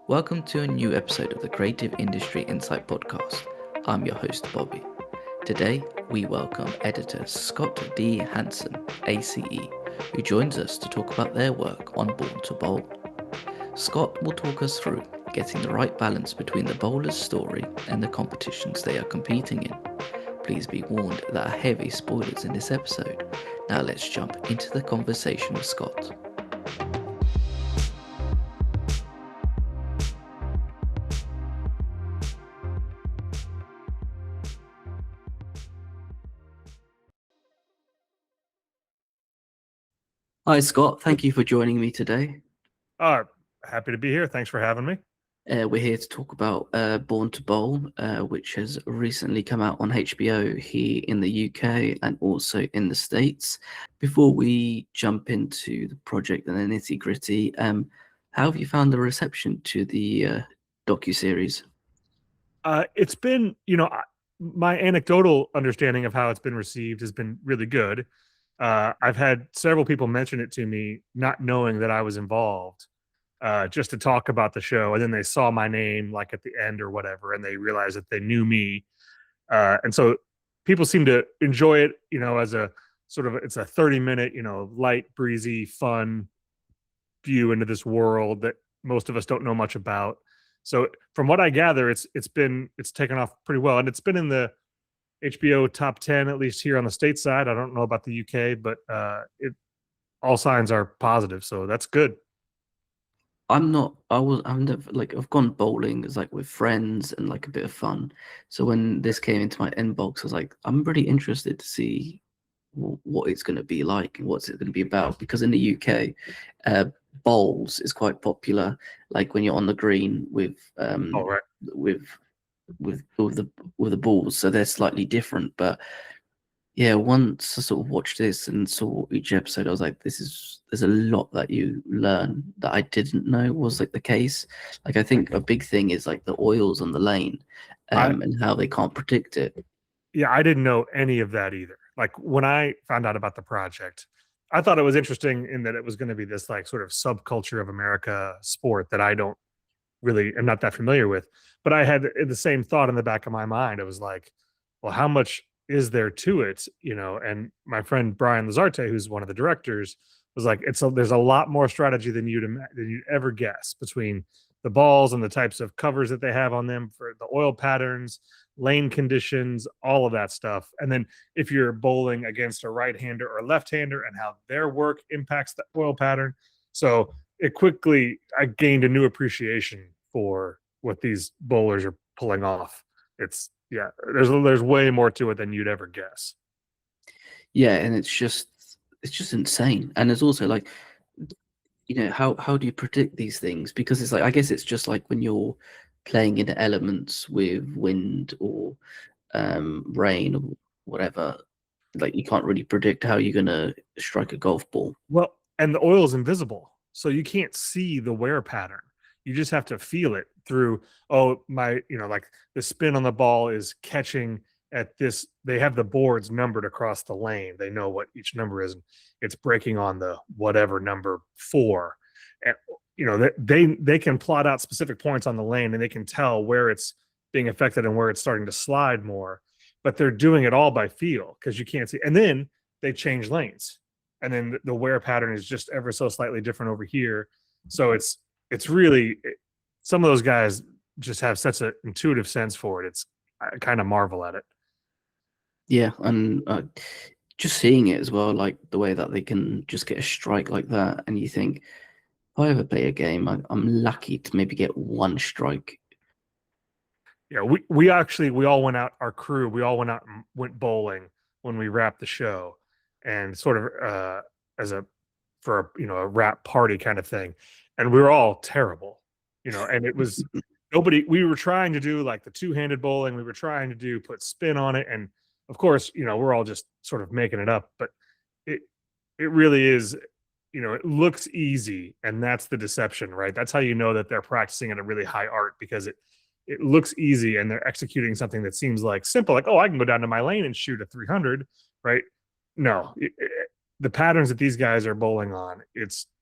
Welcome to a new episode of the Creative Industry Insight podcast. I'm your host, Bobby. Today, we welcome editor Scott D. Hanson ACE, who joins us to talk about their work on Born to Bowl. Scott will talk us through getting the right balance between the bowler's story and the competitions they are competing in. Please be warned there are heavy spoilers in this episode. Now let's jump into the conversation with Scott. Hi, Scott. Thank you for joining me today. Happy to be here. Thanks for having me. We're here to talk about Born to Bowl, which has recently come out on HBO here in the UK and also in the States. Before we jump into the project and the nitty-gritty, how have you found the reception to the docuseries? It's been, my anecdotal understanding of how it's been received has been really good. I've had several people mention it to me, not knowing that I was involved, just to talk about the show. And then they saw my name like at the end or whatever, and they realized that they knew me. And so people seem to enjoy it, as a sort of, it's a 30-minute, light, breezy, fun view into this world that most of us don't know much about. So from what I gather, it's taken off pretty well, and it's been in the HBO top 10, at least here on the stateside. I don't know about the UK, but all signs are positive, so that's good. I've never, I've gone bowling as with friends and a bit of fun. So when this came into my inbox, I was like, I'm really interested to see what it's going to be like and what's it going to be about. Because in the UK, bowls is quite popular. Like when you're on the green with Right. with the balls, so they're slightly different. But yeah, once I sort of watched this and saw each episode, I was like, there's a lot that you learn that I didn't know was the case. I think a big thing is the oils on the lane, and how they can't predict it. Yeah, I didn't know any of that either. Like when I found out about the project, I thought it was interesting in that it was going to be this sort of subculture of America sport that I don't really am not that familiar with. But I had the same thought in the back of my mind. It was like, well, how much is there to it? And my friend Brian Lazarte, who's one of the directors, was like, there's a lot more strategy than you'd ever guess between the balls and the types of covers that they have on them for the oil patterns, lane conditions, all of that stuff. And then if you're bowling against a right-hander or left-hander and how their work impacts the oil pattern. So I gained a new appreciation for what these bowlers are pulling off. There's way more to it than you'd ever guess. Yeah, and it's just insane. And there's also how do you predict these things? Because it's I guess it's just like when you're playing in the elements with wind or rain or whatever, you can't really predict how you're gonna strike a golf ball. Well, and the oil is invisible, so you can't see the wear pattern. You just have to feel it through, like the spin on the ball is catching at this. They have the boards numbered across the lane. They know what each number is, and it's breaking on the whatever number 4. And they can plot out specific points on the lane, and they can tell where it's being affected and where it's starting to slide more. But they're doing it all by feel because you can't see. And then they change lanes, and then the wear pattern is just ever so slightly different over here. So it's really, some of those guys just have such an intuitive sense for it. I kind of marvel at it. Yeah, and just seeing it as well, like the way that they can just get a strike like that, and you think, if I ever play a game, I'm lucky to maybe get one strike. Yeah, we all went out, our crew, we all went out and went bowling when we wrapped the show, and sort of for a wrap party kind of thing, and we were all terrible, and it was nobody. We were trying to do like the two-handed bowling. We were trying to put spin on it, and of course, we're all just sort of making it up, but it really is. It looks easy, and that's the deception, right? That's how you know that they're practicing at a really high art, because it looks easy and they're executing something that seems like simple, like, oh, I can go down to my lane and shoot a 300, right? No, the patterns that these guys are bowling on,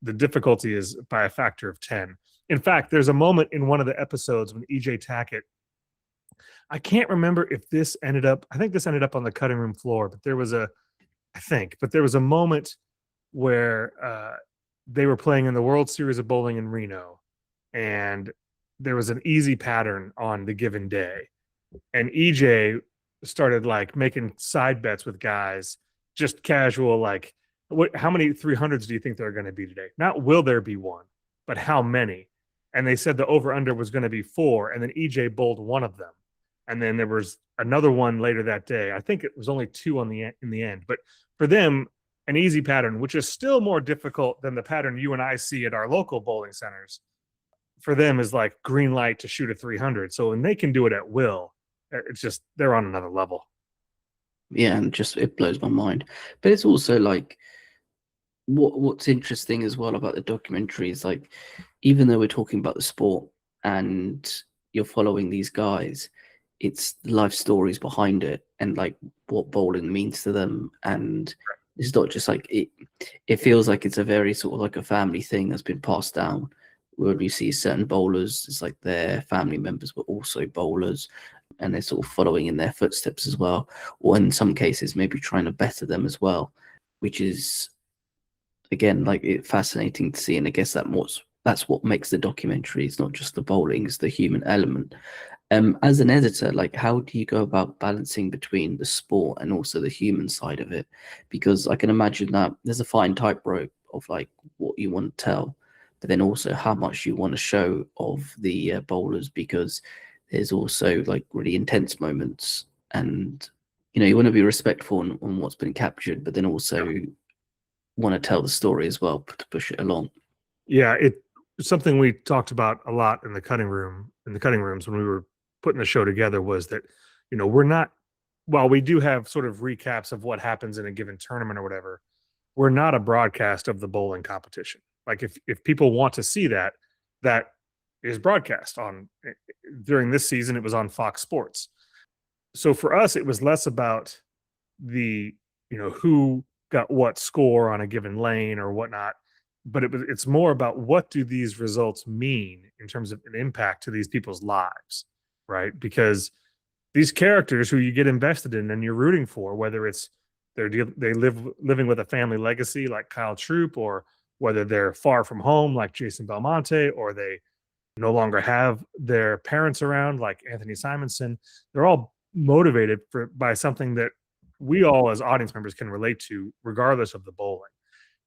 the difficulty is by a factor of 10. In fact, there's a moment in one of the episodes when EJ Tackett, I can't remember if this ended up, I think this ended up on the cutting room floor, but there was a moment where they were playing in the World Series of Bowling in Reno, and there was an easy pattern on the given day. And EJ started like making side bets with guys, just casual, like, how many 300s do you think there are going to be today? Not will there be one, but how many? And they said the over under was going to be 4, and then EJ bowled one of them. And then there was another one later that day. I think it was only 2 in the end. But for them, an easy pattern, which is still more difficult than the pattern you and I see at our local bowling centers, for them is like green light to shoot a 300. So when they can do it at will, it's just, they're on another level. Yeah, and just it blows my mind. But it's also like what's interesting as well about the documentary is like, even though we're talking about the sport and you're following these guys, it's the life stories behind it and like what bowling means to them. And it's not just like it feels like it's a very sort of like a family thing that's been passed down, where we see certain bowlers, it's like their family members were also bowlers and they're sort of following in their footsteps as well, or in some cases maybe trying to better them as well, which is again like fascinating to see. And I guess that's what makes the documentary. It's not just the bowling, it's the human element. As an editor, like how do you go about balancing between the sport and also the human side of it? Because I can imagine that there's a fine tightrope of like what you want to tell, but then also how much you want to show of the bowlers, because there's also like really intense moments, and you want to be respectful on what's been captured, but then also want to tell the story as well to push it along. Yeah, it's something we talked about a lot in the cutting rooms when we were putting the show together, was that we're not, while we do have sort of recaps of what happens in a given tournament or whatever, we're not a broadcast of the bowling competition. Like if people want to see that, that is broadcast on, during this season it was on Fox Sports. So for us it was less about the who got what score on a given lane or whatnot, but it's more about what do these results mean in terms of an impact to these people's lives, right? Because these characters who you get invested in and you're rooting for, whether it's living with a family legacy like Kyle Troop, or whether they're far from home like Jason Belmonte, or they no longer have their parents around like Anthony Simonson, they're all motivated by something that we all as audience members can relate to regardless of the bowling.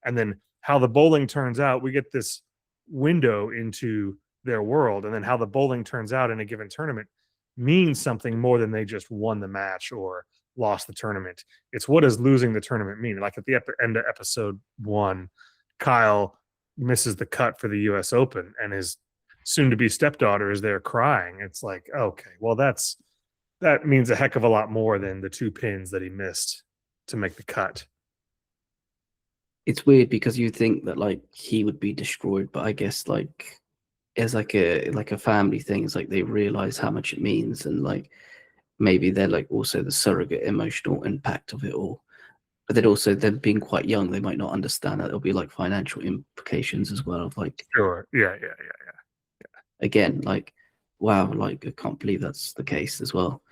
And then how the bowling turns out, we get this window into their world, and then how the bowling turns out in a given tournament means something more than they just won the match or lost the tournament. It's what does losing the tournament mean? Like at the end of episode 1, Kyle misses the cut for the US Open and his soon to be stepdaughter is there crying. It's like, okay, well that means a heck of a lot more than the 2 pins that he missed to make the cut. It's weird because you think that like he would be destroyed, but I guess like as like a family thing, it's like they realize how much it means, and like maybe they're like also the surrogate emotional impact of it all. But then also them being quite young, they might not understand that there'll be like financial implications as well of like, Sure. Yeah. again, like wow, like I can't believe that's the case as well,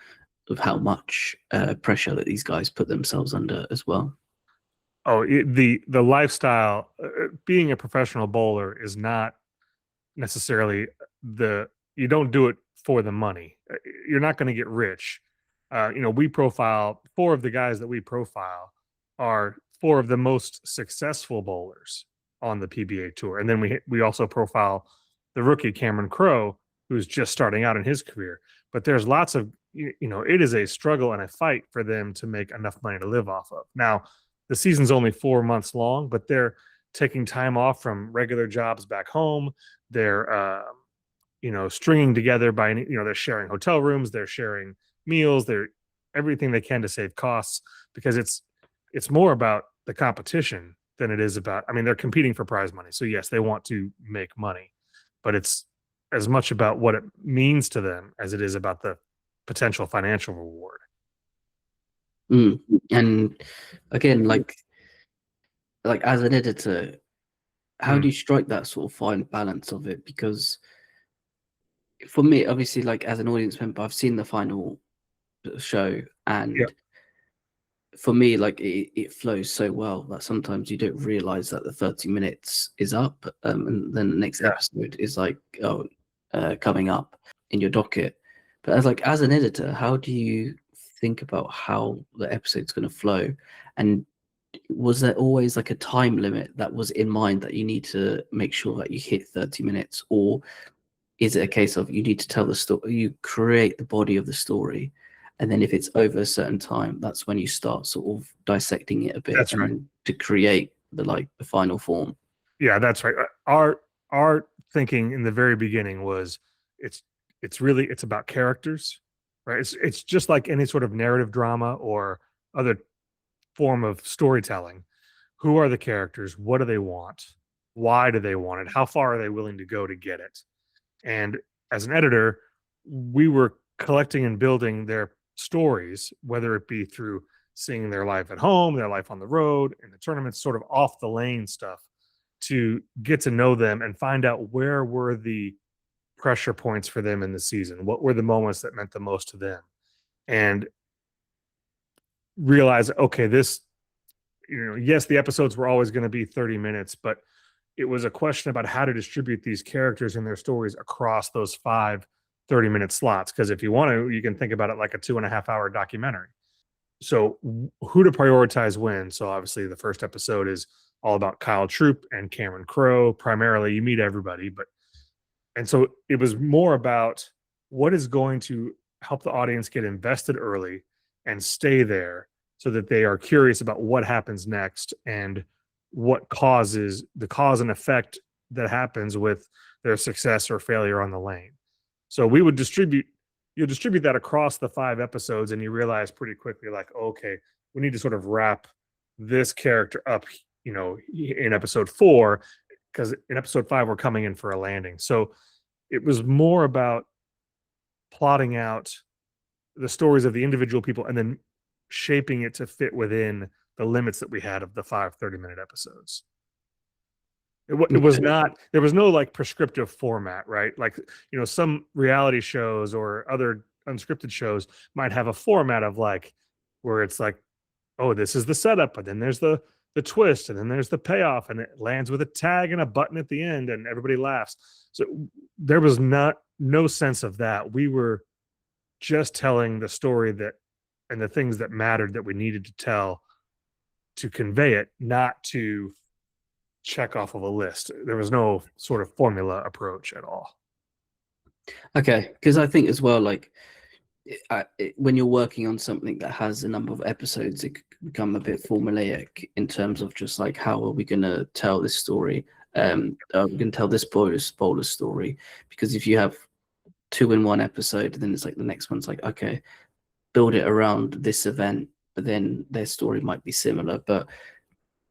of how much pressure that these guys put themselves under as well. Oh, the lifestyle, being a professional bowler is not necessarily you don't do it for the money. You're not going to get rich. We profile 4 of the guys that we profile are 4 of the most successful bowlers on the PBA tour. And then we also profile the rookie Cameron Crowe, who's just starting out in his career. But there's lots of, it is a struggle and a fight for them to make enough money to live off of. Now, the season's only 4 months long, but they're taking time off from regular jobs back home. They're, stringing together by, they're sharing hotel rooms, they're sharing meals, they're everything they can to save costs, because it's more about the competition than it is about, I mean, they're competing for prize money. So yes, they want to make money, but it's as much about what it means to them as it is about the potential financial reward. And again, like as an editor, how do you strike that sort of fine balance of it? Because for me, obviously, like as an audience member, I've seen the final show, Yeah, and for me, like it flows so well that sometimes you don't realize that the 30 minutes is up, and then the next yeah. episode is like, oh, coming up in your docket. But as an editor, how do you think about how the episode's going to flow? And was there always like a time limit that was in mind that you need to make sure that you hit 30 minutes? Or is it a case of you need to tell the story, you create the body of the story, and then if it's over a certain time, that's when you start sort of dissecting it a bit, That's and right. then to create the final form? Yeah, that's right. Our thinking in the very beginning was it's it's about characters, right? It's just like any sort of narrative drama or other form of storytelling. Who are the characters? What do they want? Why do they want it? How far are they willing to go to get it? And as an editor, we were collecting and building their stories, whether it be through seeing their life at home, their life on the road, in the tournaments, sort of off the lane stuff, to get to know them and find out where were the pressure points for them in the season, what were the moments that meant the most to them, and realize, okay, this, yes, the episodes were always going to be 30 minutes, but it was a question about how to distribute these characters and their stories across those 5 30-minute slots. Because if you want to, you can think about it like a 2.5 hour documentary. So who to prioritize when? So obviously the first episode is all about Kyle Troop and Cameron Crowe. Primarily, you meet everybody, but and so it was more about what is going to help the audience get invested early and stay there so that they are curious about what happens next and what causes the cause and effect that happens with their success or failure on the lane. So we would distribute that across the 5 episodes, and you realize pretty quickly, like, okay, we need to sort of wrap this character up, in episode 4, because in episode 5 we're coming in for a landing. So it was more about plotting out the stories of the individual people and then shaping it to fit within the limits that we had of the 5 30-minute episodes. It was Okay. not, there was no like prescriptive format, right? Like, some reality shows or other unscripted shows might have a format of like, where it's like, oh, this is the setup, but then there's the twist, and then there's the payoff, and it lands with a tag and a button at the end, and everybody laughs. So there was no sense of that. We were just telling the story that and the things that mattered that we needed to tell to convey it, not to check off of a list. There was no sort of formula approach at all. Okay, because I think as well, like when you're working on something that has a number of episodes, it could become a bit formulaic in terms of just like, how are we going to tell this story? Are we going to tell this spoiler story? Because if you have 2 in one episode, then it's like the next one's like, okay, build it around this event, but then their story might be similar. But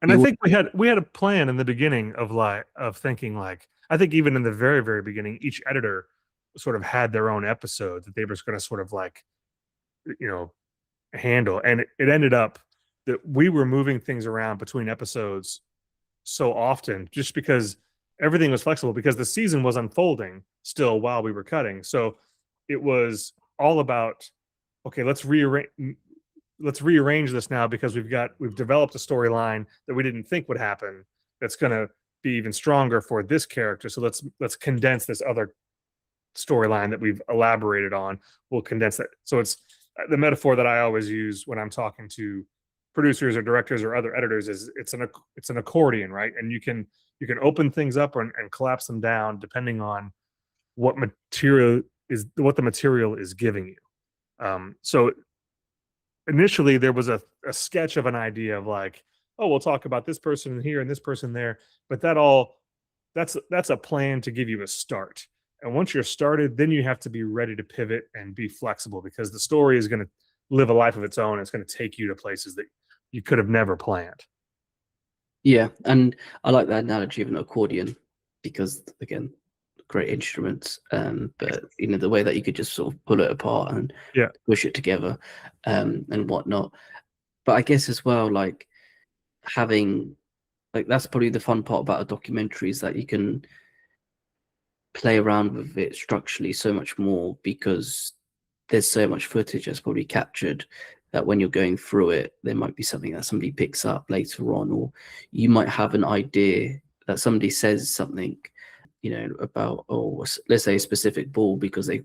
And I think we had a plan in the beginning of thinking, like, I think even in the very, very beginning, each editor sort of had their own episode that they were going to sort of like, you know, handle. And it ended up that we were moving things around between episodes so often just because everything was flexible, because the season was unfolding still while we were cutting. So it was all about, okay, let's rearrange this now, because we've developed a storyline that we didn't think would happen that's going to be even stronger for this character. So let's condense this other storyline that we've elaborated on. We'll condense that. So it's the metaphor that I always use when I'm talking to producers or directors or other editors is it's an accordion, right? And you can open things up and collapse them down depending on what the material is giving you. So initially there was a sketch of an idea of like, oh, we'll talk about this person here and this person there, but that's a plan to give you a start. And once you're started, then you have to be ready to pivot and be flexible, because the story is going to live a life of its own. It's going to take you to places that you could have never planned. yeah, and I like that analogy of an accordion because, again, great instruments. But the way that you could just sort of pull it apart and Yeah. push it together, and whatnot. But I guess as well, like having Like that's probably the fun part about a documentary, is that you can play around with it structurally so much more, because there's so much footage that's probably captured that when you're going through it, there might be something that somebody picks up later on, or you might have an idea that somebody says something, about, oh, let's say a specific ball, because they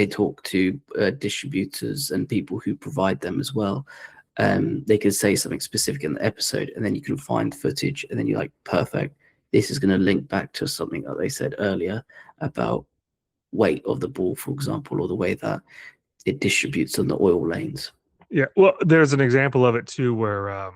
talk to distributors and people who provide them as well. They could say something specific in the episode, and then you can find footage, and then you're like, perfect. This is going to link back to something that they said earlier about weight of the ball, for example, or the way that it distributes on the oil lanes. Yeah, well, there's an example of it too, where I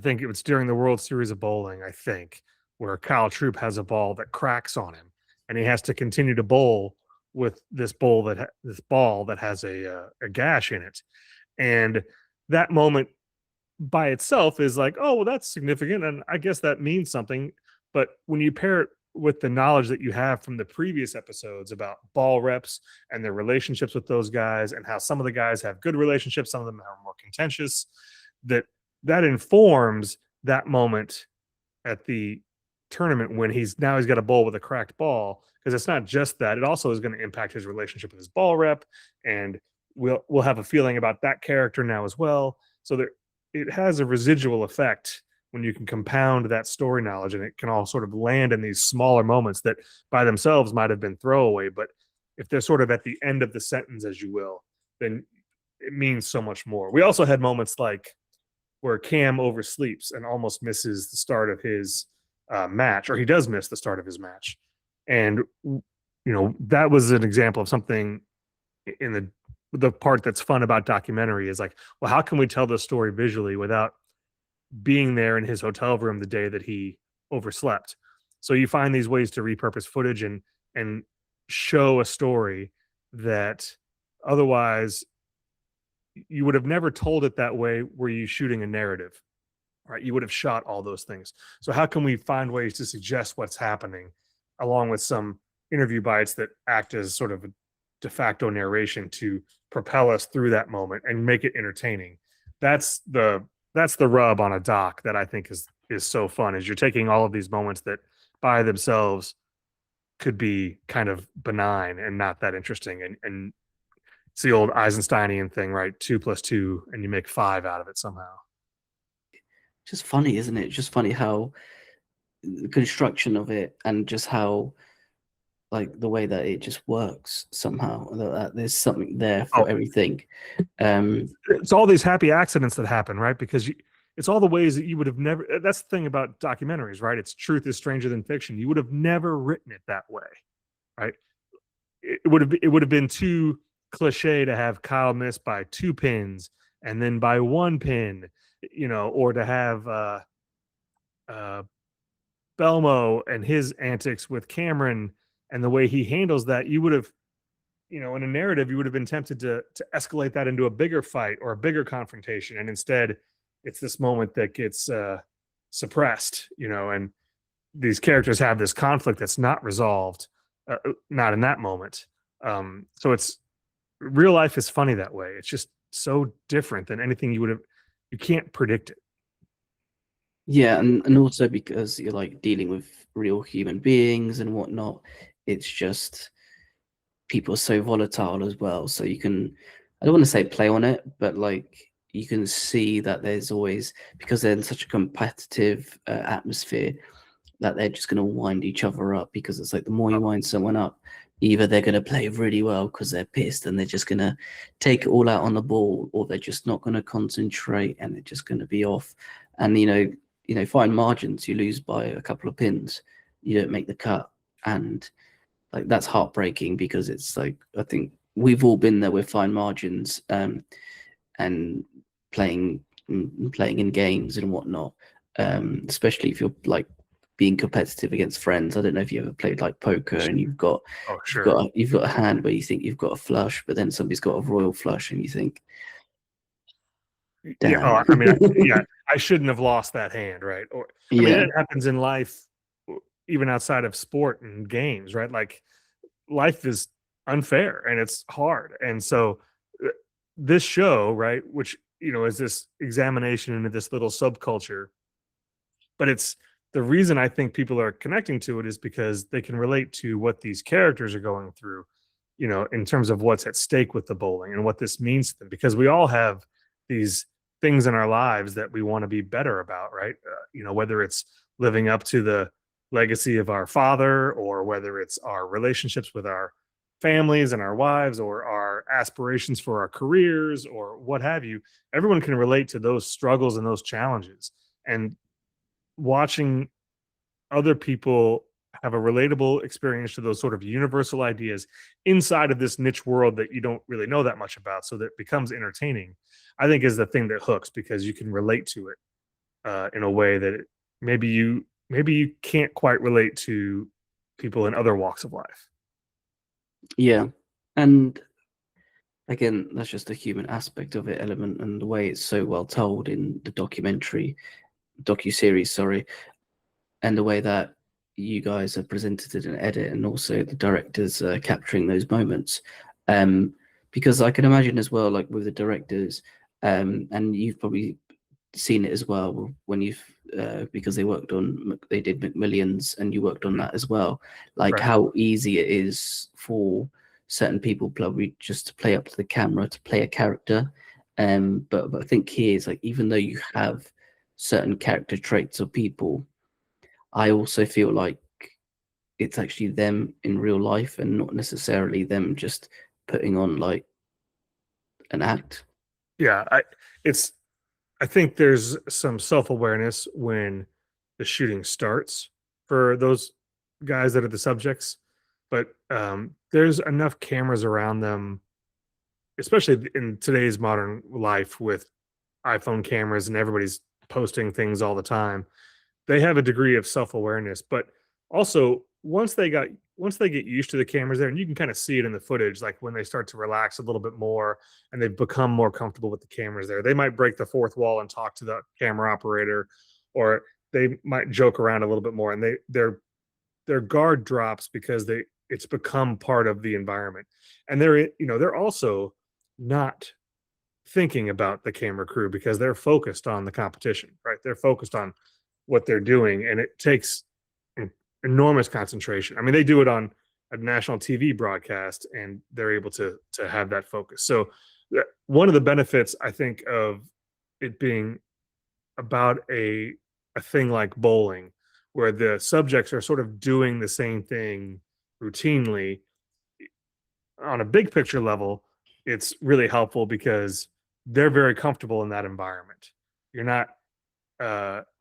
think it was during the World Series of Bowling, I think, where Kyle Troop has a ball that cracks on him, and he has to continue to bowl with this ball that has a gash in it, and that moment by itself is like, oh, well, that's significant, and I guess that means something. But when you pair it with the knowledge that you have from the previous episodes about ball reps and their relationships with those guys, and how some of the guys have good relationships, some of them are more contentious, that informs that moment at the tournament when he's got a bowl with a cracked ball, because it's not just that, it also is going to impact his relationship with his ball rep, and we'll have a feeling about that character now as well. So there, it has a residual effect when you can compound that story knowledge, and it can all sort of land in these smaller moments that by themselves might have been throwaway, but if they're sort of at the end of the sentence, as you will, then it means so much more. We also had moments like where Cam oversleeps and almost misses the start of his match, or he does miss the start of his match. And, that was an example of something in the part that's fun about documentary, is like, well, how can we tell this story visually without being there in his hotel room the day that he overslept? So you find these ways to repurpose footage and show a story that otherwise you would have never told it that way were you shooting a narrative, right? You would have shot all those things. So how can we find ways to suggest what's happening, along with some interview bites that act as sort of a de facto narration to propel us through that moment and make it entertaining? That's the rub on a doc that I think is so fun, is you're taking all of these moments that by themselves could be kind of benign and not that interesting, and it's the old Eisensteinian thing, right? 2 + 2, and you make 5 out of it somehow. Just funny, isn't it? Just funny how the construction of it, and just how, like, the way that it just works somehow, that there's something there for Oh, everything. it's all these happy accidents that happen, right? Because it's all the ways that you would have never. That's the thing about documentaries, right? It's truth is stranger than fiction. You would have never written it that way, right? It would have been too cliche to have Kyle miss by 2 pins and then by 1 pin, or to have uh, Belmo and his antics with Cameron and the way he handles that. You would have, in a narrative, you would have been tempted to escalate that into a bigger fight or a bigger confrontation, and instead, it's this moment that gets suppressed, and these characters have this conflict that's not resolved, not in that moment. So it's real life is funny that way. It's just so different than anything you can't predict it. Yeah, and also because you're like dealing with real human beings and whatnot, it's just, people are so volatile as well. So you can, I don't want to say play on it, but like you can see that there's always, because they're in such a competitive atmosphere, that they're just going to wind each other up, because it's like the more you wind someone up, either they're going to play really well because they're pissed and they're just going to take it all out on the ball, or they're just not going to concentrate and they're just going to be off. And fine margins, you lose by a couple of pins, you don't make the cut, and like that's heartbreaking, because it's like, I think we've all been there with fine margins, and playing playing in games and whatnot, especially if you're like being competitive against friends. I don't know if you ever played like poker, and Oh, sure. you've got a hand where you think you've got a flush, but then somebody's got a royal flush, and you think, Yeah. damn. Oh, I mean, yeah, I shouldn't have lost that hand, right? Or, I mean, Yeah. it happens in life, even outside of sport and games, right? Like, life is unfair and it's hard. And so, this show, right, which, is this examination into this little subculture, But it's the reason I think people are connecting to it is because they can relate to what these characters are going through, in terms of what's at stake with the bowling and what this means to them. Because we all have these things in our lives that we want to be better about, right? Whether it's living up to the legacy of our father, or whether it's our relationships with our families and our wives, or our aspirations for our careers, or what have you. Everyone can relate to those struggles and those challenges. And watching other people have a relatable experience to those sort of universal ideas inside of this niche world that you don't really know that much about, so that it becomes entertaining, I think is the thing that hooks, because you can relate to it in a way that maybe you can't quite relate to people in other walks of life. Yeah. And again, that's just a human aspect of it element, and the way it's so well told in the docu-series, sorry, and the way that you guys are presented it and edit, and also the directors capturing those moments. Because I can imagine as well, like with the directors, and you've probably seen it as well when you've because they did McMillions, and you worked on that as well, like Right. how easy it is for certain people probably just to play up to the camera to play a character. But I think here it's like, even though you have certain character traits of people, I also feel like it's actually them in real life and not necessarily them just putting on like an act. Yeah, I think there's some self-awareness when the shooting starts for those guys that are the subjects, but there's enough cameras around them, especially in today's modern life with iPhone cameras and everybody's posting things all the time. They have a degree of self-awareness, but also once they get used to the cameras there, and you can kind of see it in the footage, like when they start to relax a little bit more and they've become more comfortable with the cameras there, they might break the fourth wall and talk to the camera operator, or they might joke around a little bit more, and their guard drops because it's become part of the environment. And they're also not thinking about the camera crew because they're focused on the competition, right? They're focused on what they're doing, and it takes enormous concentration. I mean, they do it on a national TV broadcast, and they're able to have that focus. So one of the benefits, I think, of it being about a thing like bowling, where the subjects are sort of doing the same thing routinely on a big picture level, it's really helpful because they're very comfortable in that environment. You're not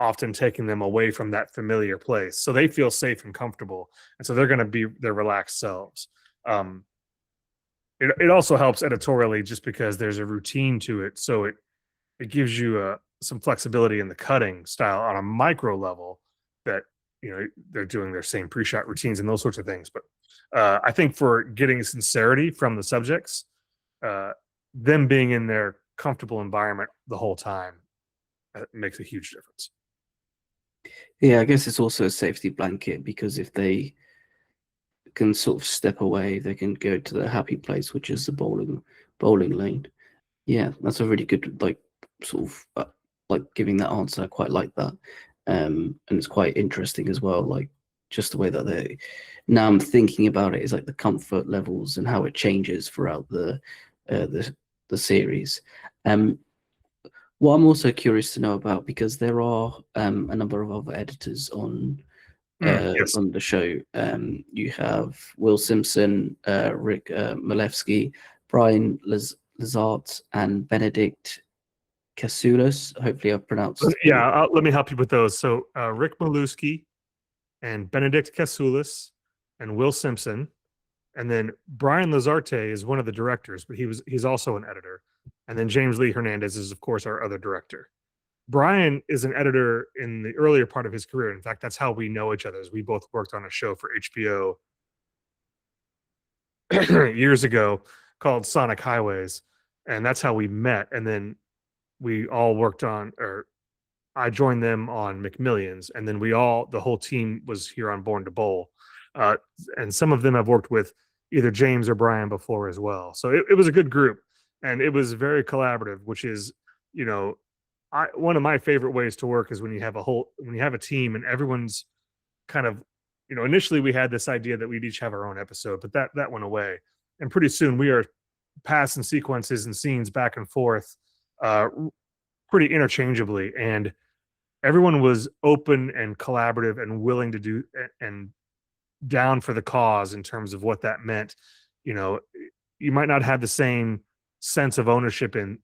often taking them away from that familiar place, so they feel safe and comfortable, and so they're going to be their relaxed selves. Um, it also helps editorially just because there's a routine to it, so it gives you some flexibility in the cutting style on a micro level, that they're doing their same pre-shot routines and those sorts of things. But I think for getting sincerity from the subjects, uh, them being in their comfortable environment the whole time makes a huge difference. Yeah, I guess it's also a safety blanket, because if they can sort of step away, they can go to the happy place, which is the bowling lane. Yeah, that's a really good, like, sort of like giving that answer. I quite like that. And it's quite interesting as well, like just the way that they, now I'm thinking about it, is like the comfort levels and how it changes throughout uh, the the series. Um, what I'm also curious to know about, because there are a number of other editors Yes. on the show. You have Will Simpson, Rick Malevsky, Brian Lazart, and Benedict Casoulas. Hopefully, I've pronounced all Yeah, of that. let me help you with those. So Rick Maluski and Benedict Casoulas and Will Simpson, and then Brian Lazarte is one of the directors, but he's also an editor. And then James Lee Hernandez is, of course, our other director. Brian is an editor in the earlier part of his career. In fact, that's how we know each other. Is we both worked on a show for HBO years ago called Sonic Highways, and that's how we met. And then we all worked on, or I joined them on McMillions, and then the whole team was here on Born to Bowl. Uh, and some of them I've worked with either James or Brian before as well. So it was a good group, and it was very collaborative, which is, you know, one of my favorite ways to work is when you have a team and everyone's kind of, initially we had this idea that we'd each have our own episode, but that went away. And pretty soon we are passing sequences and scenes back and forth uh, pretty interchangeably. And everyone was open and collaborative and willing to do and down for the cause in terms of what that meant. You know, you might not have the same sense of ownership you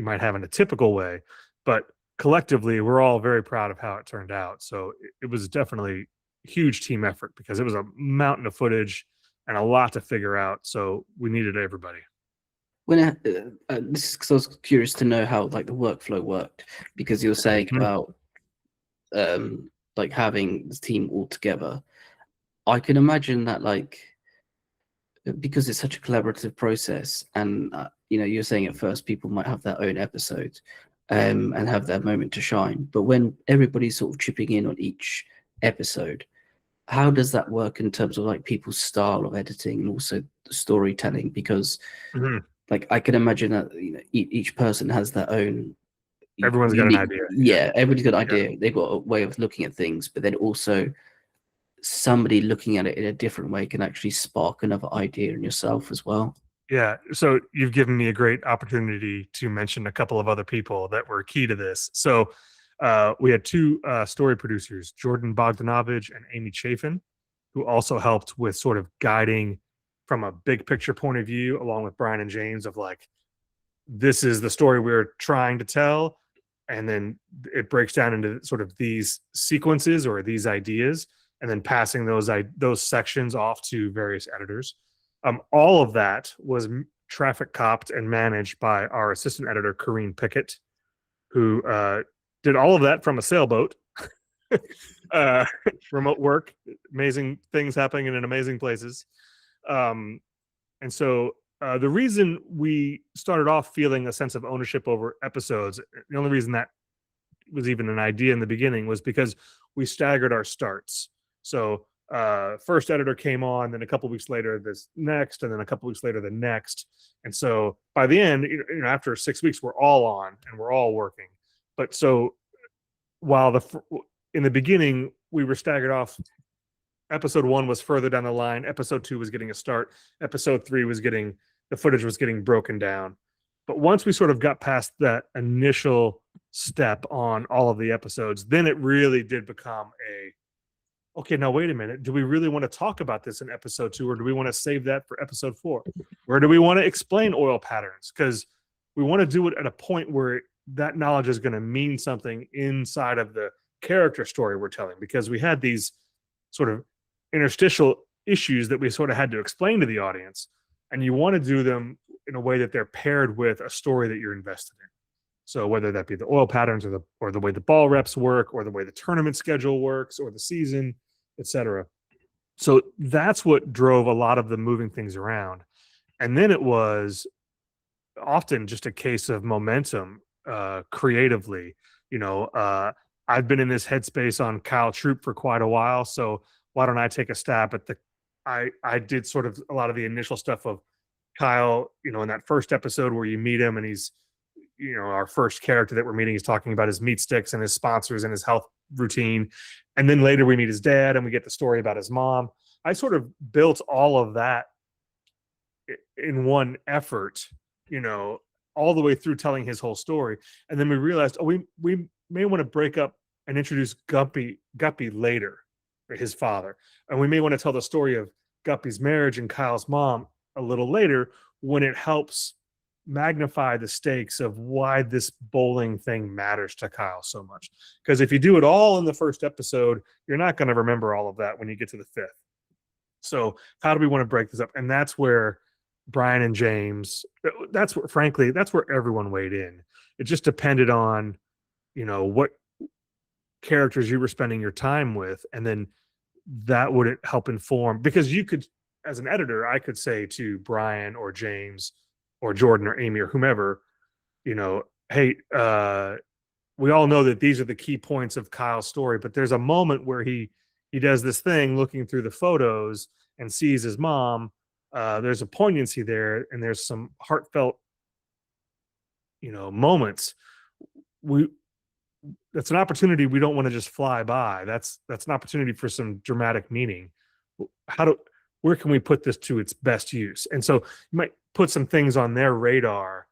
might have in a typical way, but collectively we're all very proud of how it turned out. So it was definitely a huge team effort because it was a mountain of footage and a lot to figure out. So we needed everybody. When this is because I was curious to know how like the workflow worked, because you were saying about like having the team all together. I can imagine that, like, because it's such a collaborative process, and you're saying at first people might have their own episode and have their moment to shine, but when everybody's sort of chipping in on each episode, how does that work in terms of like people's style of editing and also the storytelling? Because like I can imagine that each person has their own. Everyone's got an idea. Yeah, everybody's got an idea. They've got a way of looking at things, but then also somebody looking at it in a different way can actually spark another idea in yourself as well. Yeah. So you've given me a great opportunity to mention a couple of other people that were key to this. So we had two story producers, Jordan Bogdanovich and Amy Chafin, who also helped with sort of guiding from a big picture point of view, along with Brian and James, of like, this is the story we're trying to tell. And then it breaks down into sort of these sequences or these ideas, and then passing those sections off to various editors. All of that was traffic copped and managed by our assistant editor, Corrine Pickett, who did all of that from a sailboat. Remote work, amazing things happening in amazing places. And so the reason we started off feeling a sense of ownership over episodes, the only reason that was even an idea in the beginning, was because we staggered our starts. So first editor came on, then a couple weeks later this next, and then a couple weeks later the next. And so by the end, after 6 weeks, we're all on and we're all working. But so while in the beginning we were staggered off, episode 1 was further down the line, episode 2 was getting a start, episode 3 was getting, the footage was getting broken down. But once we sort of got past that initial step on all of the episodes, then it really did become okay, now wait a minute. Do we really want to talk about this in episode 2, or do we want to save that for episode 4? Or do we want to explain oil patterns? Because we want to do it at a point where that knowledge is going to mean something inside of the character story we're telling, because we had these sort of interstitial issues that we sort of had to explain to the audience, and you want to do them in a way that they're paired with a story that you're invested in. So whether that be the oil patterns or the way the ball reps work, or the way the tournament schedule works, or the season, etc. So that's what drove a lot of the moving things around. And then it was often just a case of momentum creatively. I've been in this headspace on Kyle Troop for quite a while, so why don't I take a stab at I did sort of a lot of the initial stuff of Kyle, in that first episode where you meet him and he's, our first character that we're meeting, he's talking about his meat sticks and his sponsors and his health routine. And then later we meet his dad and we get the story about his mom. I sort of built all of that in one effort, all the way through telling his whole story. And then we realized, we may want to break up and introduce Guppy later, his father. And we may want to tell the story of Guppy's marriage and Kyle's mom a little later, when it helps magnify the stakes of why this bowling thing matters to Kyle so much. Because if you do it all in the first episode, you're not going to remember all of that when you get to the 5th. So how do we want to break this up? And that's where Brian and James, that's where everyone weighed in. It just depended on, what characters you were spending your time with. And then that would help inform, because you could, as an editor, I could say to Brian or James or Jordan or Amy or whomever, hey, we all know that these are the key points of Kyle's story, but there's a moment where he does this thing looking through the photos and sees his mom. There's a poignancy there, and there's some heartfelt, moments. we that's an opportunity we don't want to just fly by. That's an opportunity for some dramatic meaning. Where can we put this to its best use? And so you might put some things on their radar,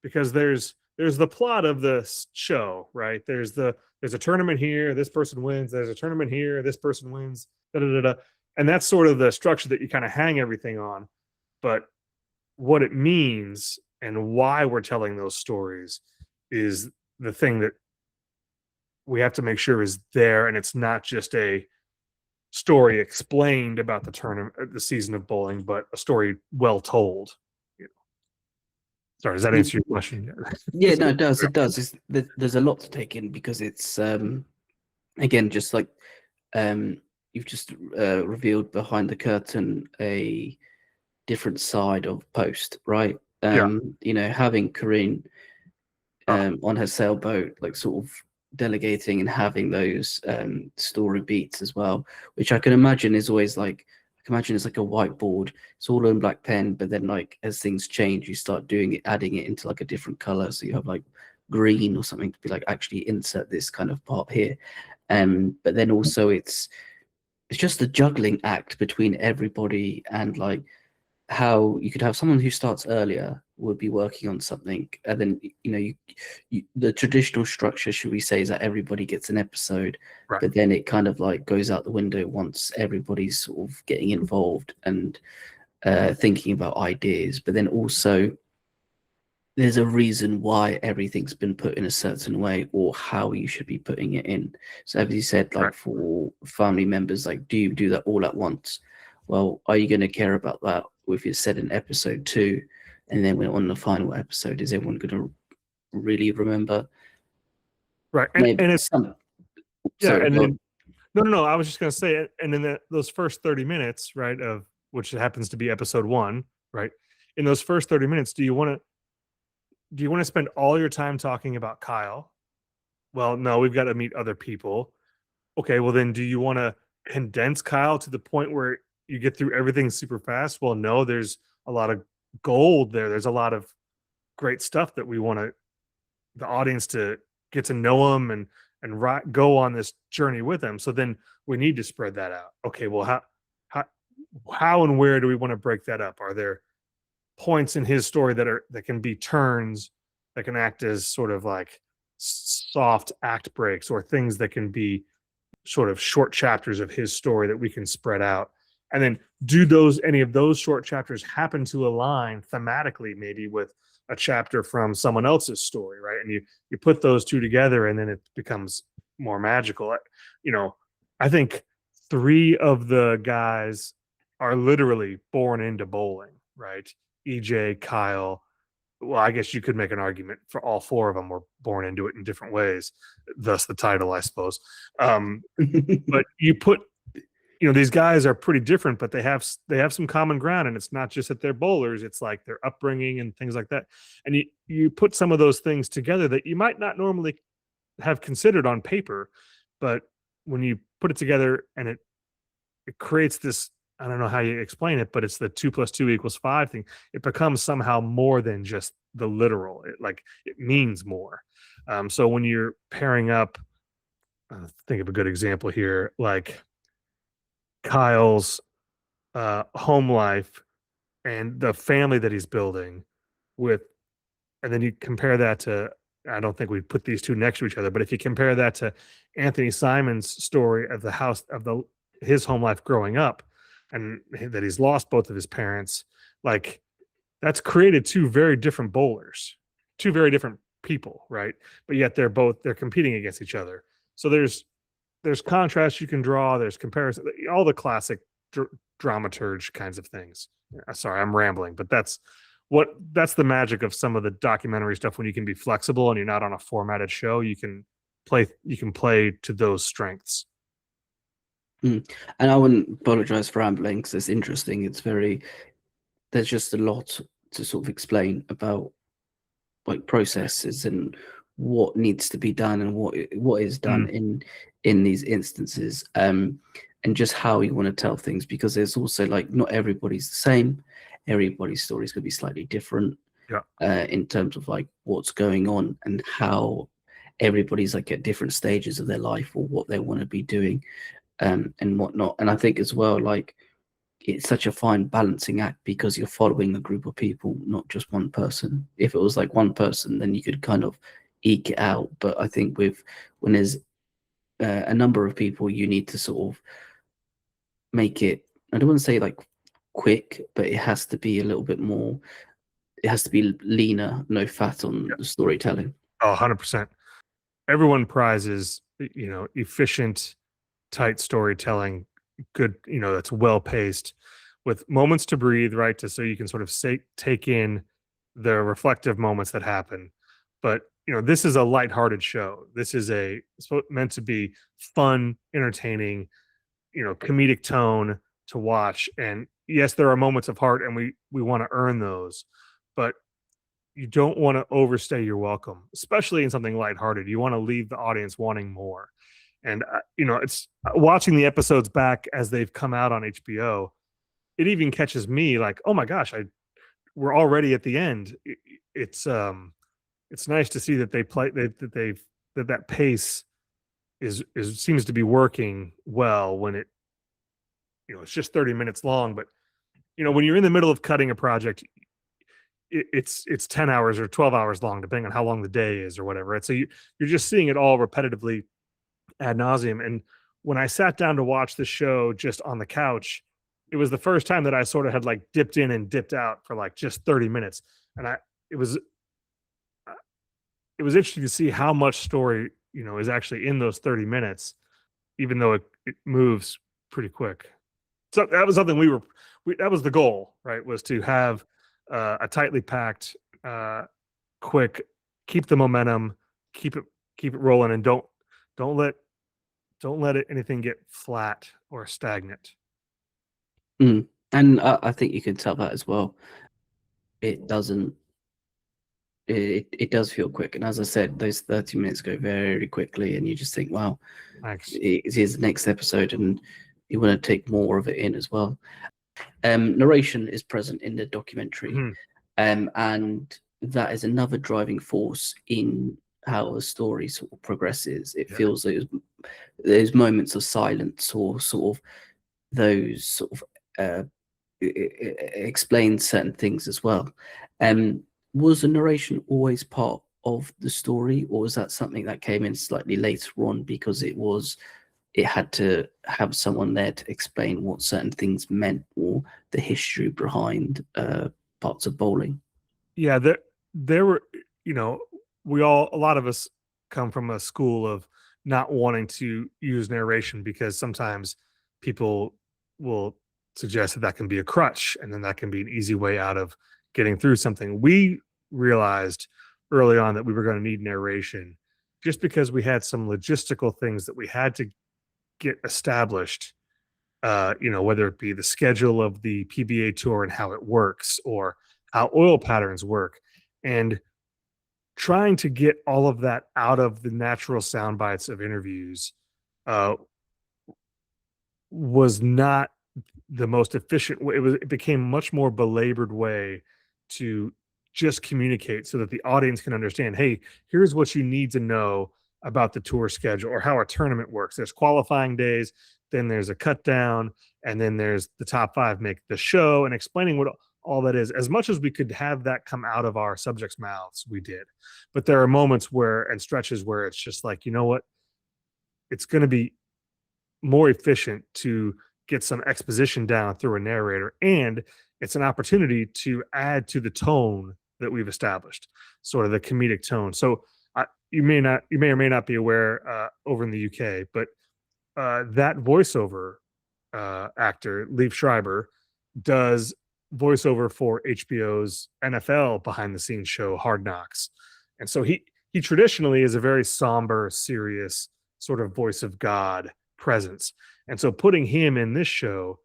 because there's the plot of the show, right? There's a tournament here, this person wins. There's a tournament here, this person wins. Da, da, da, da. And that's sort of the structure that you kind of hang everything on. But what it means and why we're telling those stories is the thing that we have to make sure is there, and it's not just a story explained about the tournament, the season of bowling, but a story well told. You know. Sorry, does that answer your question? Yeah, no, it does. It does. There's a lot to take in, because it's again, just like you've just revealed behind the curtain a different side of Post, right? Having Corinne on her sailboat, like sort of delegating and having those story beats as well, which I can imagine is always like, I can imagine it's like a whiteboard. It's all in black pen, but then like as things change, you start doing it, adding it into like a different color. So you have like green or something to be like, actually insert this kind of part here. But then also it's just a juggling act between everybody, and like how you could have someone who starts earlier would be working on something, and then the traditional structure, should we say, is that everybody gets an episode, Right. but then it kind of like goes out the window once everybody's sort of getting involved and thinking about ideas. But then also there's a reason why everything's been put in a certain way, or how you should be putting it in. So as you said, like Right. for family members, like, do you do that all at once? Well, are you going to care about that if it's said in episode 2, and then when on the final episode, is everyone going to really remember? Right. And it's some. yeah. Sorry, And then no. I was just going to say, and in those first 30 minutes, right, of which happens to be episode 1, right? In those first 30 minutes, do you want to spend all your time talking about Kyle? Well, no, we've got to meet other people. Okay, well then, do you want to condense Kyle to the point where you get through everything super fast? Well, no, there's a lot of gold there. There's a lot of great stuff that we want the audience to get to know him and go on this journey with him. So then we need to spread that out. Okay, well, how and where do we want to break that up? Are there points in his story that can be turns, that can act as sort of like soft act breaks, or things that can be sort of short chapters of his story that we can spread out? And then do any of those short chapters happen to align thematically maybe with a chapter from someone else's story, right? And you put those two together, and then it becomes more magical. I think 3 of the guys are literally born into bowling, right? EJ, Kyle. Well, I guess you could make an argument for all 4 of them were born into it in different ways, thus the title, I suppose. But you put, these guys are pretty different, but they have some common ground, and it's not just that they're bowlers. It's like their upbringing and things like that. And you put some of those things together that you might not normally have considered on paper, but when you put it together, and it creates this, I don't know how you explain it, but it's the 2 + 2 = 5 thing. It becomes somehow more than just the literal. It means more. So when you're pairing up, think of a good example here, like Kyle's home life and the family that he's building and then you compare that to, I don't think we'd put these two next to each other, but if you compare that to Anthony Simon's story of his home life growing up, and that he's lost both of his parents, like that's created 2 very different bowlers, 2 very different people, right? But yet they're competing against each other. So there's contrast you can draw, there's comparison, all the classic dramaturge kinds of things. Sorry, I'm rambling, but that's the magic of some of the documentary stuff. When you can be flexible and you're not on a formatted show, you can play to those strengths. And I wouldn't apologize for rambling, because it's interesting. There's just a lot to sort of explain about like processes and what needs to be done, and what is done in these instances, and just how you want to tell things, because there's also like, not everybody's the same. Everybody's story is going to be slightly different, in terms of like what's going on and how everybody's like at different stages of their life or what they want to be doing, and whatnot. And I think as well, like, it's such a fine balancing act because you're following a group of people, not just one person. If it was like one person, then you could kind of eke it out. But I think with when there's a number of people, you need to sort of make it, I don't want to say like quick, but it has to be a little bit more, it has to be leaner, no fat on Yeah. the storytelling. Oh, 100%. Everyone prizes, efficient, tight storytelling, good, that's well paced with moments to breathe, right? So you can sort of take in the reflective moments that happen. But, this is a lighthearted show. This is meant to be fun, entertaining, comedic tone to watch. And yes, there are moments of heart and we want to earn those, but you don't want to overstay your welcome, especially in something lighthearted. You want to leave the audience wanting more. And it's watching the episodes back as they've come out on HBO. It even catches me like, oh my gosh, we're already at the end. It's nice to see that that pace is seems to be working well when it's just 30 minutes long. But when you're in the middle of cutting a project, it's 10 hours or 12 hours long, depending on how long the day is or whatever. Right? So you're just seeing it all repetitively ad nauseum. And when I sat down to watch the show just on the couch, it was the first time that I sort of had like dipped in and dipped out for like just 30 minutes. And it was interesting to see how much story, is actually in those 30 minutes, even though it moves pretty quick. So that was something that was the goal, right? Was to have a tightly packed, quick, keep the momentum, keep it rolling, and don't let anything get flat or stagnant. And I think you can tell that as well. It doesn't. It does feel quick, and as I said, those 30 minutes go very quickly, and you just think, "Wow, Thanks. here's the next episode," and you want to take more of it in as well. Narration is present in the documentary, Mm-hmm. And that is another driving force in how a story sort of progresses. It feels those moments of silence or sort of those sort of explain certain things as well. Was the narration always part of the story, or was that something that came in slightly later on because it had to have someone there to explain what certain things meant or the history behind parts of bowling? Yeah, there were, a lot of us come from a school of not wanting to use narration because sometimes people will suggest that can be a crutch and then that can be an easy way out of getting through something. We realized early on that we were going to need narration just because we had some logistical things that we had to get established, whether it be the schedule of the PBA tour and how it works or how oil patterns work. And trying to get all of that out of the natural sound bites of interviews was not the most efficient way. It became much more belabored way to just communicate so that the audience can understand, hey, here's what you need to know about the tour schedule or how a tournament works. There's qualifying days, then there's a cut down, and then there's the top 5 make the show, and explaining what all that is. As much as we could have that come out of our subjects' mouths, we did. But there are moments and stretches where it's just like, you know what? It's going to be more efficient to get some exposition down through a narrator, and it's an opportunity to add to the tone that we've established, sort of the comedic tone. So you may or may not be aware over in the UK, but that voiceover actor, Liev Schreiber, does voiceover for HBO's NFL behind the scenes show Hard Knocks. And so he traditionally is a very somber, serious sort of voice of God presence. And so putting him in this show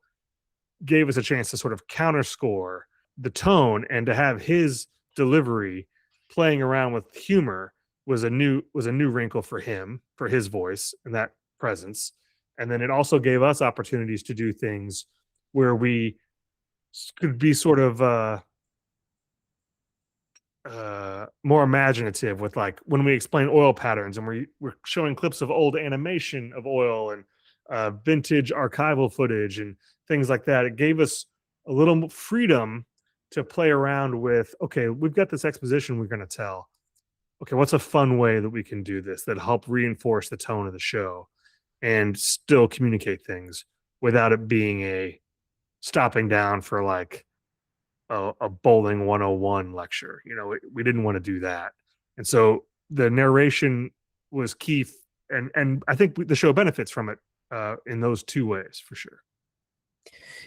gave us a chance to sort of counterscore the tone, and to have his delivery playing around with humor was a new wrinkle for him, for his voice and that presence. And then it also gave us opportunities to do things where we could be sort of more imaginative with, like, when we explain oil patterns and we're showing clips of old animation of oil and vintage archival footage and things like that. It gave us a little freedom to play around with, okay, we've got this exposition we're going to tell. Okay, what's a fun way that we can do this that help reinforce the tone of the show and still communicate things without it being a stopping down for like a bowling 101 lecture. We didn't want to do that. And so the narration was key. And I think the show benefits from it in those two ways for sure.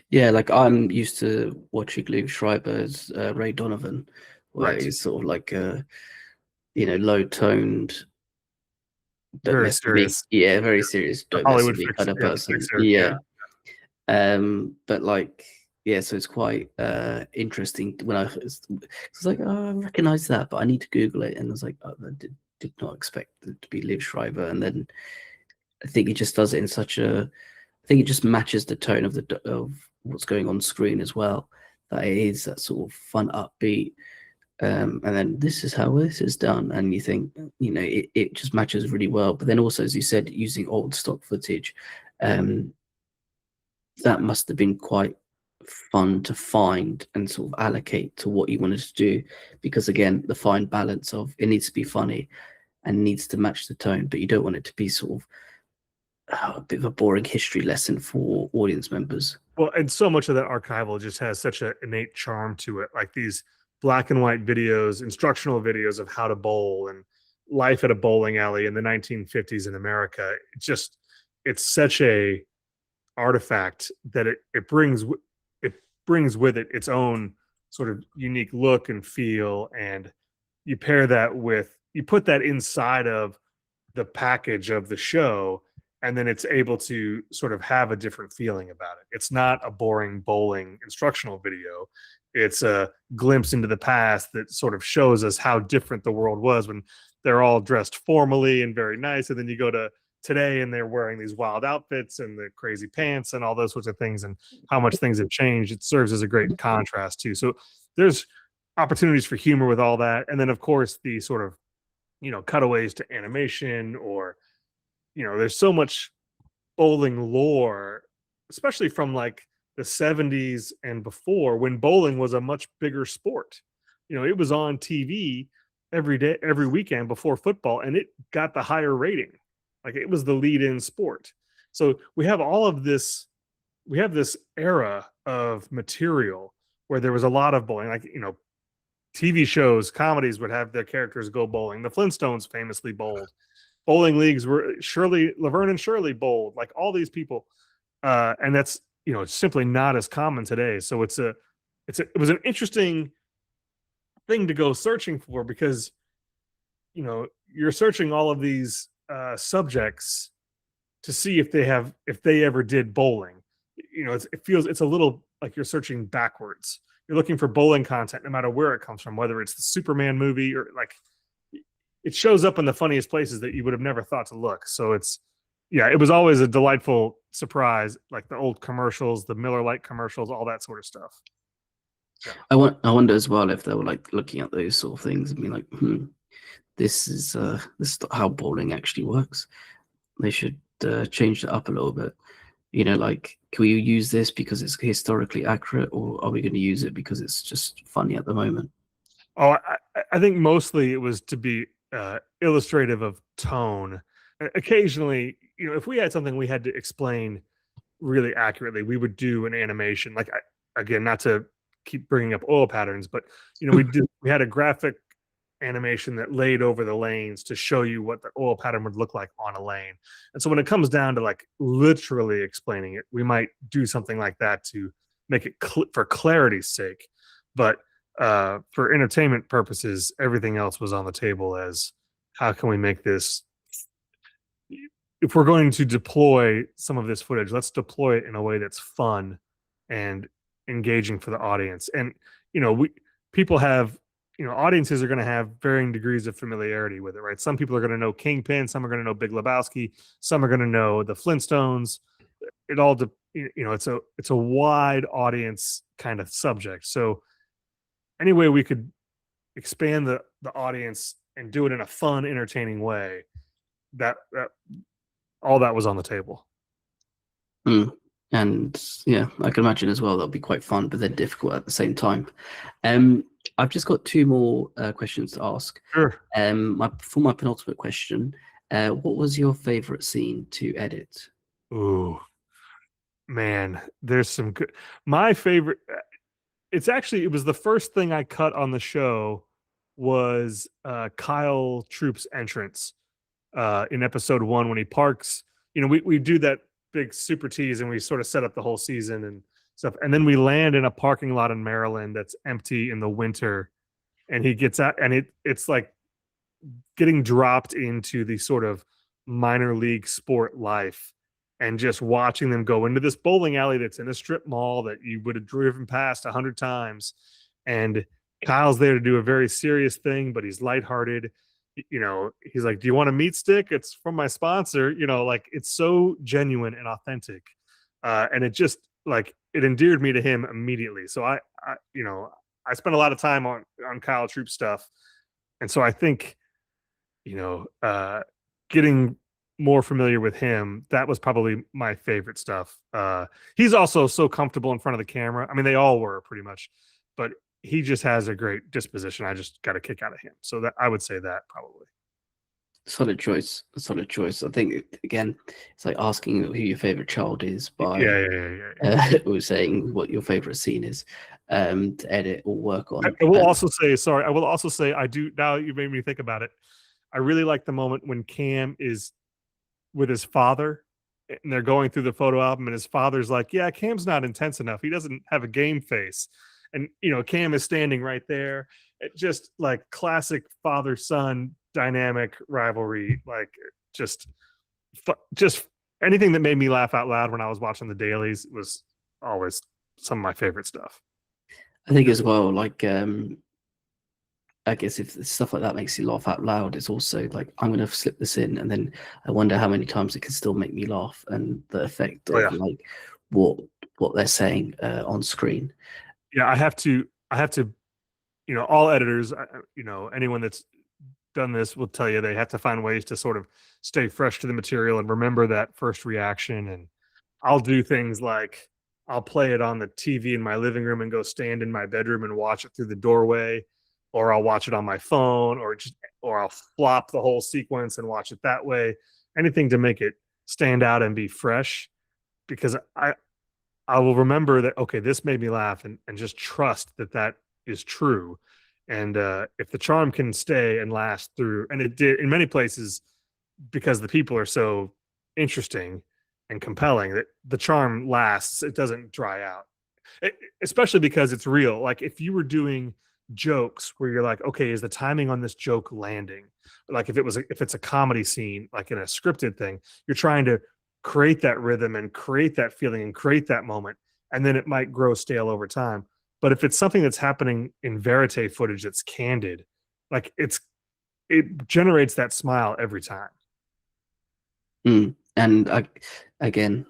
Yeah, like I'm used to watching Luke Schreiber's Ray Donovan, where Right. he's sort of like low toned, don't Very mess with me. serious. Yeah, very serious, The don't mess Hollywood with me kind of person. fixer. Yeah. But like, yeah, so it's quite interesting when I was like, oh, I recognize that, but I need to Google it. And I was like, oh, I did not expect it to be Liv Schreiber. And then I think he just does it in I think it just matches the tone of what's going on screen as well. That it is that sort of fun, upbeat, and then this is how this is done, and you think, it just matches really well. But then also, as you said, using old stock footage, um, that must have been quite fun to find and sort of allocate to what you wanted to do, because again, the fine balance of it needs to be funny and needs to match the tone, but you don't want it to be sort of a bit of a boring history lesson for audience members. Well, and so much of that archival just has such an innate charm to it, like these black and white videos, instructional videos of how to bowl and life at a bowling alley in the 1950s in America. It's such a artifact that it brings with it its own sort of unique look and feel. And you put that inside of the package of the show, and then it's able to sort of have a different feeling about it. It's not a boring bowling instructional video. It's a glimpse into the past that sort of shows us how different the world was when they're all dressed formally and very nice. And then you go to today and they're wearing these wild outfits and the crazy pants and all those sorts of things, and how much things have changed. It serves as a great contrast too. So there's opportunities for humor with all that. And then of course the sort of, cutaways to animation, or there's so much bowling lore, especially from like the 70s and before, when bowling was a much bigger sport. It was on TV every day, every weekend before football, and it got the higher rating. Like, it was the lead-in sport. So we have this era of material where there was a lot of bowling. Like, TV shows, comedies would have their characters go bowling. The Flintstones famously bowled. Bowling leagues were Laverne and Shirley bowled, like all these people. And that's, it's simply not as common today. So it was an interesting thing to go searching for, because, you're searching all of these subjects to see if they ever did bowling. It's a little like you're searching backwards. You're looking for bowling content no matter where it comes from, whether it's the Superman movie or like, it shows up in the funniest places that you would have never thought to look. So it was always a delightful surprise, like the old commercials, the Miller Lite commercials, all that sort of stuff. Yeah. I wonder as well if they were like looking at those sort of things and being like, this is how bowling actually works. They should change it up a little bit. Like, can we use this because it's historically accurate, or are we going to use it because it's just funny at the moment? Oh, I think mostly it was to be illustrative of tone. Occasionally, if we had something we had to explain really accurately, we would do an animation. Like, again, not to keep bringing up oil patterns, but we had a graphic animation that laid over the lanes to show you what the oil pattern would look like on a lane. And so when it comes down to like literally explaining it, we might do something like that to make it for clarity's sake. But for entertainment purposes, everything else was on the table as, how can we make this, if we're going to deploy some of this footage, let's deploy it in a way that's fun and engaging for the audience. And people have, audiences are going to have varying degrees of familiarity with it, right? Some people are going to know Kingpin, some are going to know Big Lebowski, some are going to know the Flintstones. It all it's a wide audience kind of subject. So any way we could expand the audience and do it in a fun, entertaining way. That all that was on the table. And yeah, I can imagine as well that'll be quite fun, but then difficult at the same time. I've just got two more questions to ask. Sure. For my penultimate question, what was your favorite scene to edit? Ooh, man, there's some good. My favorite. It was the first thing I cut on the show was Kyle Troop's entrance in episode 1 when he parks. We do that big super tease and we sort of set up the whole season and stuff. And then we land in a parking lot in Maryland that's empty in the winter. And he gets out and it's like getting dropped into the sort of minor league sport life and just watching them go into this bowling alley that's in a strip mall that you would have driven past 100 times. And Kyle's there to do a very serious thing, but he's lighthearted. He's like, "Do you want a meat stick? It's from my sponsor." Like it's so genuine and authentic. And it just like it endeared me to him immediately. So I spent a lot of time on Kyle Troop stuff. And so I think, getting more familiar with him, that was probably my favorite stuff. He's also so comfortable in front of the camera. I mean, they all were pretty much, but he just has a great disposition. I just got a kick out of him. So that I would say that probably. Solid choice. Solid choice. I think again, it's like asking who your favorite child is by or saying what your favorite scene is to edit or work on. I will also say I do now you made me think about it. I really like the moment when Cam is with his father and they're going through the photo album and his father's like, "Yeah, Cam's not intense enough. He doesn't have a game face." And Cam is standing right there. It just like classic father-son dynamic rivalry, like just anything that made me laugh out loud when I was watching the dailies was always some of my favorite stuff. I think as well, like I guess if stuff like that makes you laugh out loud, it's also like I'm going to slip this in, and then I wonder how many times it can still make me laugh, and the effect of like what they're saying on screen. Yeah, I have to. All editors, anyone that's done this will tell you they have to find ways to sort of stay fresh to the material and remember that first reaction. And I'll do things like I'll play it on the TV in my living room and go stand in my bedroom and watch it through the doorway, or I'll watch it on my phone, or I'll flop the whole sequence and watch it that way. Anything to make it stand out and be fresh, because I will remember that, okay, this made me laugh, and just trust that is true. And if the charm can stay and last through, and it did in many places, because the people are so interesting and compelling, that the charm lasts. It doesn't dry out, especially because it's real. Like if you were doing jokes where you're like, okay, is the timing on this joke landing? Like if it's a comedy scene, like in a scripted thing, you're trying to create that rhythm and create that feeling and create that moment, and then it might grow stale over time. But if it's something that's happening in verite footage that's candid, like it generates that smile every time. And again,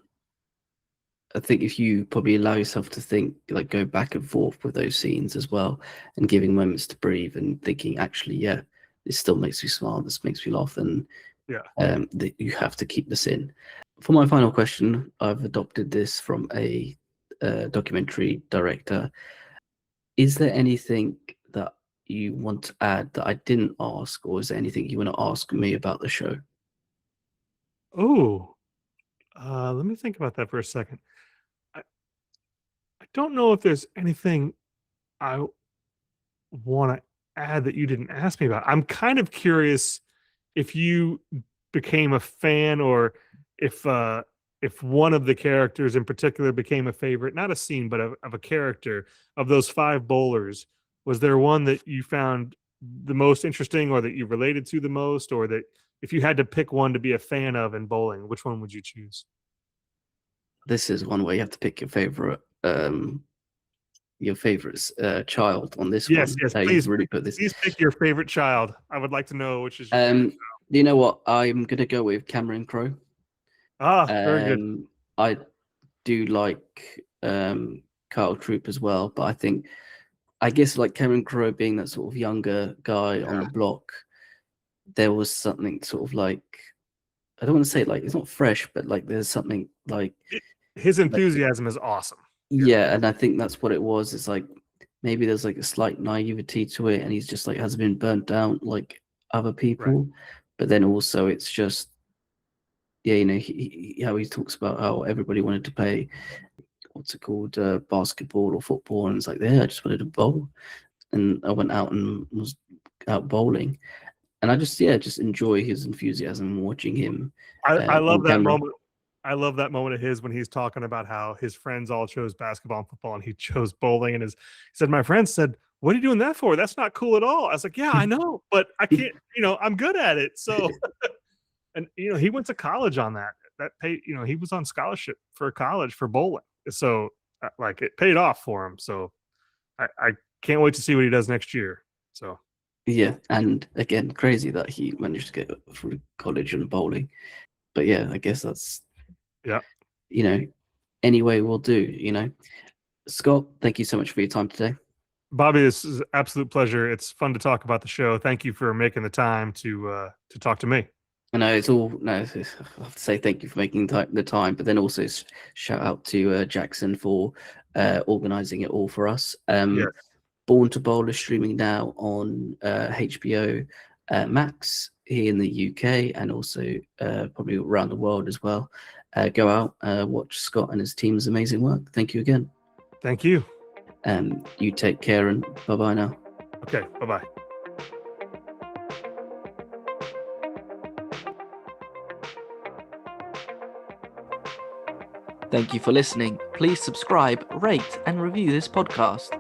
I think if you probably allow yourself to think, like go back and forth with those scenes as well, and giving moments to breathe and thinking, actually, yeah, this still makes me smile, this makes me laugh, and that you have to keep this in. For my final question, I've adopted this from a documentary director. Is there anything that you want to add that I didn't ask, or is there anything you want to ask me about the show? Oh, let me think about that for a second. I don't know if there's anything I want to add that you didn't ask me about. I'm kind of curious if you became a fan, or if one of the characters in particular became a favorite, not a scene, but of a character of those 5 bowlers. Was there one that you found the most interesting, or that you related to the most, or that if you had to pick one to be a fan of in bowling, which one would you choose? This is one where you have to pick your favorite child on this one. Yes, please pick your favorite child. I would like to know which is your favorite child. You know what? I'm gonna go with Cameron Crowe. Very good. I do like Kyle Troop as well, but I think I guess like Cameron Crowe being that sort of younger guy on the block, there was something sort of like, I don't want to say like it's not fresh, but like there's something like his enthusiasm is awesome. Yeah, and I think that's what it was. It's like maybe there's like a slight naivety to it, and he's just like hasn't been burnt down like other people. Right. But then also it's just how he talks about how everybody wanted to play what's it called, basketball or football, and it's like, I just wanted to bowl, and I went out and was out bowling, and I just enjoy his enthusiasm watching him. I love on that camera. moment. I love that moment of his when he's talking about how his friends all chose basketball and football and he chose bowling. And he said, my friends said, what are you doing that for? That's not cool at all. I was like, yeah, I know, but I can't, I'm good at it. So, and, he went to college on that paid, he was on scholarship for college for bowling. So like it paid off for him. So I can't wait to see what he does next year. So. Yeah, and again, crazy that he managed to get through college and bowling. But yeah, I guess that's, anyway, we'll do, Scott, thank you so much for your time today. Bobby, this is an absolute pleasure. It's fun to talk about the show. Thank you for making the time to talk to me. I have to say thank you for making the time, but then also shout out to Jackson for organizing it all for us. Yes. Born to Bowl is streaming now on HBO Max here in the UK and also probably around the world as well. Go out, watch Scott and his team's amazing work. Thank you again. Thank you. You take care and bye-bye now. Okay, bye-bye. Thank you for listening. Please subscribe, rate, and review this podcast.